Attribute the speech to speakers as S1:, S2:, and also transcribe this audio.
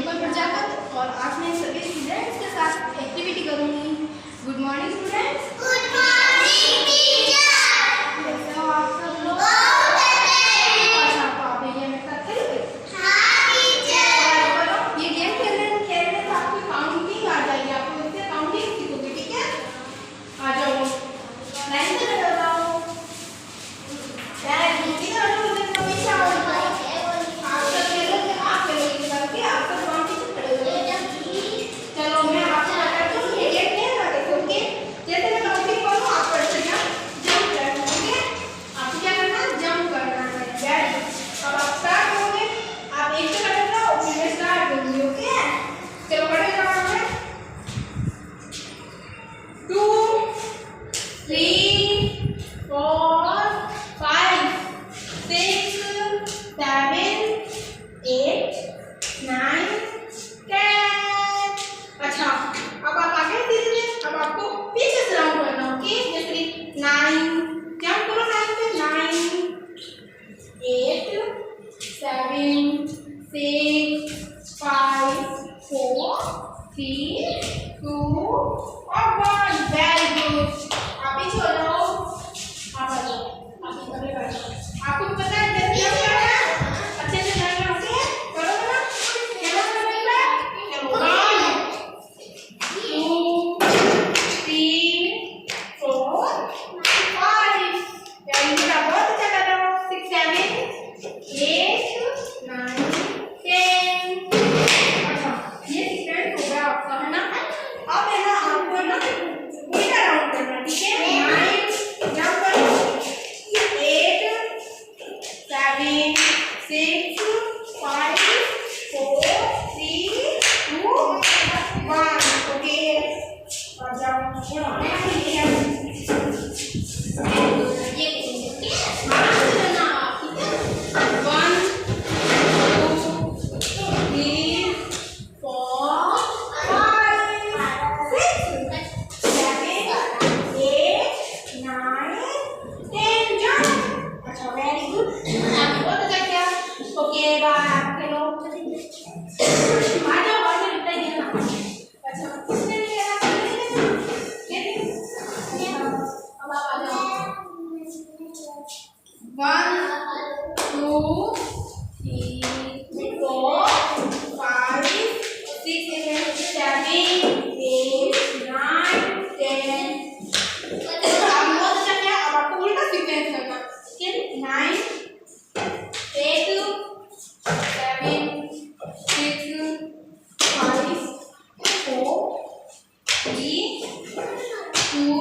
S1: दीपक प्रजापत और आज मैं सभी स्टूडेंट्स के साथ एक्टिविटी करूंगी। Good morning students.
S2: Good morning teacher.
S1: कैसे हो आप सब लोग? अच्छा, तो आप ये गेम एक साथ खेलोगे?
S2: हाँ टीचर।
S1: ये गेम खेलने से आपकी काउंटिंग आ जाएगी, आपको इससे काउंटिंग सीखोगे, ठीक है? आ जाओ, लाइन से खड़े हो जाओ। यार ड्यूटी का जो दिन हमेशा होता है, आप सब खेलोगे, आप खेलोगे करके आप सब काउंटिंग से खड़े हो जाओ। चलो मैं आपको बताती हूँ ये गेम क्या है, देखोगे जैसे मैं काउंटिंग करूँ आप करते जाओ, जंप करना है, ठीक है? आपको क्या करना है, जंप करना है। वेरी अब आप स्टार्ट करोगे, आप एक से खड़े हो जाओ, फिर मैं स्टार्ट करूंगी, ओके? चलो खड़े हो जाओ। 2 3 4 5 6 7 8 9 10। अच्छा, अब आप आगे धीरे अब आपको पीछे से राउंड करना, ओके? जैसे 9 जंप करो, 9 पे 9 8 7 6 5 4 3 2 और 1। Very good. आप पीछे हो जाओ, आप आ जाओ, आप कभी बैठ जाओ। आपको पता है कैसे करना है? अच्छे से करना, ओके? करोगे ना? कैसे करना है? चलो 1 2 3 4 5। वेरी गुड, आप बहुत अच्छा कर रहे हो। 6 7 8 9 10। अच्छा, ये सीक्वेंस हो गया आपका, है ना? अब है ना आपको है ना उल्टा राउंड करना, ठीक है? 9 जंप करो, 8 7 6 5 4 3 2 1, ओके? आ जाओ, ये करेंगे, हाँ चलना आप, ठीक है? 1 2 3 4 5 6 7 8 9 10 जंप। अच्छा, वेरी गुड, आपने बहुत अच्छा किया। ओके बाय, आप खेलो। आ जाओ, और मैं रिप्लाई देना। अच्छा, किसने लिया है? ये देखो, अब आप आ जाओ। 1 2 3 4 5 6 7 8 9 10। आप बहुत अच्छा किया। अब आपको उल्टा सीक्वेंस करना, ठीक है? 9 8 7 6 5 4 3 2